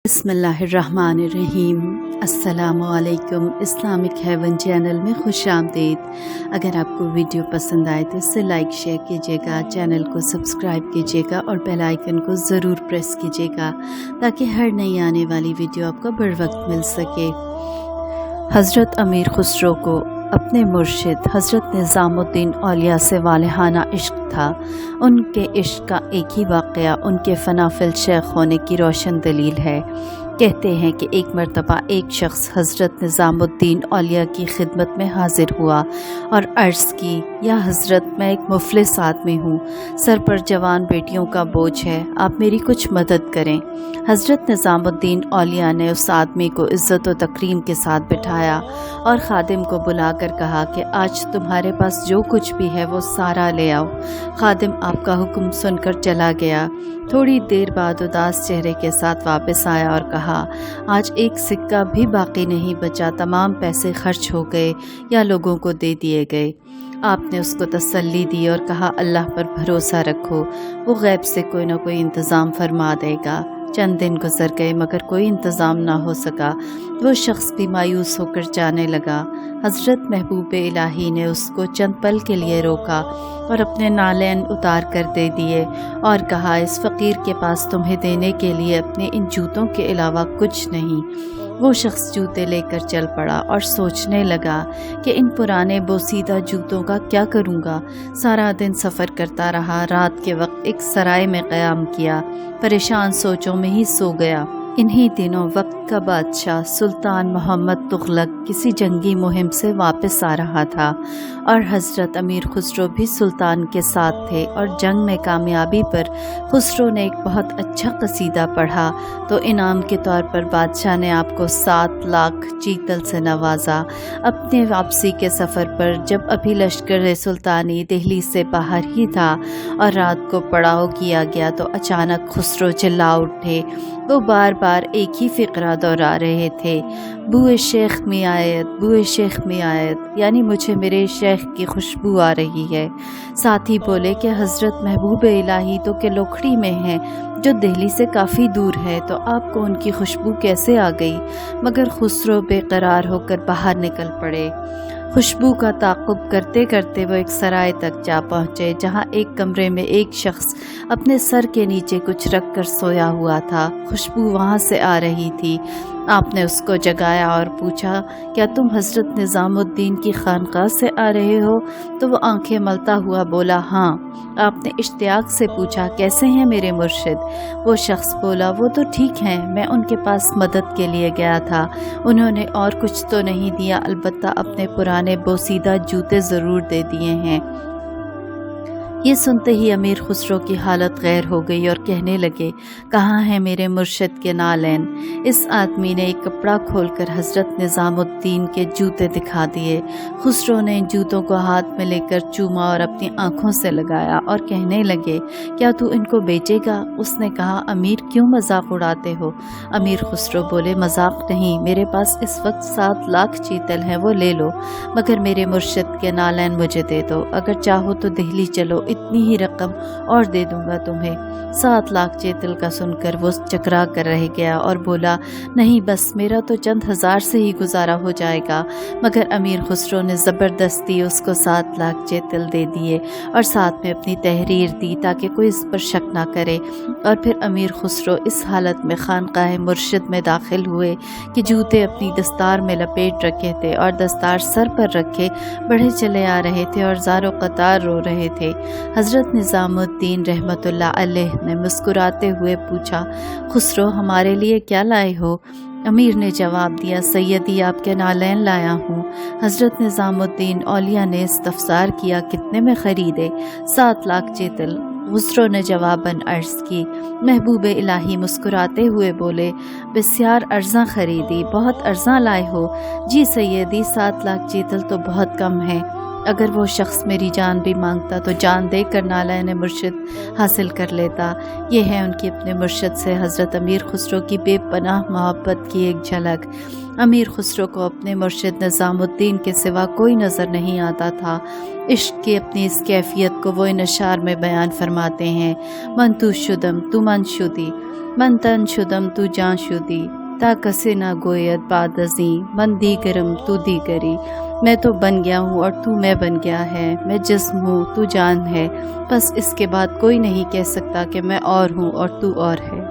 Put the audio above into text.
بسم اللہ الرحمن الرحیم۔ السلام علیکم۔ اسلامک ہیون چینل میں خوش آمدید۔ اگر آپ کو ویڈیو پسند آئے تو اسے لائک شیئر کیجیے گا، چینل کو سبسکرائب کیجیے گا اور بیل آئیکن کو ضرور پریس کیجیے گا تاکہ ہر نئی آنے والی ویڈیو آپ کو بر وقت مل سکے۔ حضرت امیر خسرو کو اپنے مرشد حضرت نظام الدین اولیاء سے والہانہ عشق تھا۔ ان کے عشق کا ایک ہی واقعہ ان کے فنا فی الشیخ ہونے کی روشن دلیل ہے۔ کہتے ہیں کہ ایک مرتبہ ایک شخص حضرت نظام الدین اولیاء کی خدمت میں حاضر ہوا اور عرض کی، یا حضرت، میں ایک مفلس آدمی ہوں، سر پر جوان بیٹیوں کا بوجھ ہے، آپ میری کچھ مدد کریں۔ حضرت نظام الدین اولیاء نے اس آدمی کو عزت و تکریم کے ساتھ بٹھایا اور خادم کو بلا کر کہا کہ آج تمہارے پاس جو کچھ بھی ہے وہ سارا لے آؤ۔ خادم آپ کا حکم سن کر چلا گیا۔ تھوڑی دیر بعد اداس چہرے کے ساتھ واپس آیا اور کہا، آج ایک سکہ بھی باقی نہیں بچا، تمام پیسے خرچ ہو گئے یا لوگوں کو دے دیے گئے۔ آپ نے اس کو تسلی دی اور کہا، اللہ پر بھروسہ رکھو، وہ غیب سے کوئی نہ کوئی انتظام فرما دے گا۔ چند دن گزر گئے مگر کوئی انتظام نہ ہو سکا۔ وہ شخص بھی مایوس ہو کر جانے لگا۔ حضرت محبوب الہی نے اس کو چند پل کے لیے روکا اور اپنے نالین اتار کر دے دیے اور کہا، اس فقیر کے پاس تمہیں دینے کے لیے اپنے ان جوتوں کے علاوہ کچھ نہیں۔ وہ شخص جوتے لے کر چل پڑا اور سوچنے لگا کہ ان پرانے بوسیدہ جوتوں کا کیا کروں گا۔ سارا دن سفر کرتا رہا، رات کے وقت ایک سرائے میں قیام کیا، پریشان سوچوں میں ہی سو گیا۔ انہی دنوں وقت کا بادشاہ سلطان محمد تغلق کسی جنگی مہم سے واپس آ رہا تھا اور حضرت امیر خسرو بھی سلطان کے ساتھ تھے، اور جنگ میں کامیابی پر خسرو نے ایک بہت اچھا قصیدہ پڑھا تو انعام کے طور پر بادشاہ نے آپ کو 7 لاکھ چیتل سے نوازا۔ اپنے واپسی کے سفر پر جب ابھی لشکر سلطانی دہلی سے باہر ہی تھا اور رات کو پڑاؤ کیا گیا تو اچانک خسرو چلا اٹھے۔ وہ بار بار ایک ہی فقرہ دہرا رہے تھے، بوئے شیخ میں آیت، بوئے شیخ میں آیت، یعنی مجھے میرے شیخ کی خوشبو آ رہی ہے۔ ساتھ ہی بولے کہ حضرت محبوب الہی تو کہ لوکھڑی میں ہیں جو دہلی سے کافی دور ہے، تو آپ کو ان کی خوشبو کیسے آ گئی؟ مگر خسرو بے قرار ہو کر باہر نکل پڑے۔ خوشبو کا تعاقب کرتے کرتے وہ ایک سرائے تک جا پہنچے جہاں ایک کمرے میں ایک شخص اپنے سر کے نیچے کچھ رکھ کر سویا ہوا تھا۔ خوشبو وہاں سے آ رہی تھی۔ آپ نے اس کو جگایا اور پوچھا، کیا تم حضرت نظام الدین کی خانقاہ سے آ رہے ہو؟ تو وہ آنکھیں ملتا ہوا بولا، ہاں۔ آپ نے اشتیاق سے پوچھا، کیسے ہیں میرے مرشد؟ وہ شخص بولا، وہ تو ٹھیک ہیں، میں ان کے پاس مدد کے لیے گیا تھا، انہوں نے اور کچھ تو نہیں دیا، البتہ اپنے پرانے بوسیدہ جوتے ضرور دے دیے ہیں۔ یہ سنتے ہی امیر خسرو کی حالت غیر ہو گئی اور کہنے لگے، کہاں ہیں میرے مرشد کے نالین؟ اس آدمی نے ایک کپڑا کھول کر حضرت نظام الدین کے جوتے دکھا دیے۔ خسرو نے ان جوتوں کو ہاتھ میں لے کر چوما اور اپنی آنکھوں سے لگایا اور کہنے لگے، کیا تو ان کو بیچے گا؟ اس نے کہا، امیر کیوں مذاق اڑاتے ہو؟ امیر خسرو بولے، مذاق نہیں، میرے پاس اس وقت 7 لاکھ چیتل ہیں، وہ لے لو، مگر میرے مرشد کے نالین مجھے دے دو، اگر چاہو تو دہلی چلو، اتنی ہی رقم اور دے دوں گا تمہیں۔ 7 لاکھ چیتل کا سن کر وہ چکرا کر رہ گیا اور بولا، نہیں، بس میرا تو چند ہزار سے ہی گزارا ہو جائے گا۔ مگر امیر خسرو نے زبردستی اس کو 7 لاکھ چیتل دے دیے اور ساتھ میں اپنی تحریر دی تاکہ کوئی اس پر شک نہ کرے۔ اور پھر امیر خسرو اس حالت میں خانقاہ مرشد میں داخل ہوئے کہ جوتے اپنی دستار میں لپیٹ رکھے تھے اور دستار سر پر رکھے بڑھے چلے آ رہے تھے اور زار و قطار رو رہے تھے۔ حضرت نظام الدین رحمۃ اللہ علیہ نے مسکراتے ہوئے پوچھا، خسرو، ہمارے لیے کیا لائے ہو؟ امیر نے جواب دیا، سیدی، آپ کے نالین لایا ہوں۔ حضرت نظام الدین اولیاء نے استفسار کیا، کتنے میں خریدے؟ 7 لاکھ چیتل۔ خسرو نے جواباً عرض کی۔ محبوب الہی مسکراتے ہوئے بولے، بسیار ارزاں خریدی، بہت ارزاں لائے ہو۔ جی سیدی، 7 لاکھ چیتل تو بہت کم ہے، اگر وہ شخص میری جان بھی مانگتا تو جان دے کر نالین مرشد حاصل کر لیتا۔ یہ ہے ان کی اپنے مرشد سے حضرت امیر خسرو کی بے پناہ محبت کی ایک جھلک۔ امیر خسرو کو اپنے مرشد نظام الدین کے سوا کوئی نظر نہیں آتا تھا۔ عشق کی اپنی اس کیفیت کو وہ ان اشعار میں بیان فرماتے ہیں، من تو شدم تو من شدی، من تن شدم تو جان شدی، تا کسی نہ گوید بعد ازیں، من دیگرم تو دیگری۔ میں تو بن گیا ہوں اور تو میں بن گیا ہے، میں جسم ہوں تو جان ہے، بس اس کے بعد کوئی نہیں کہہ سکتا کہ میں اور ہوں اور تو اور ہے۔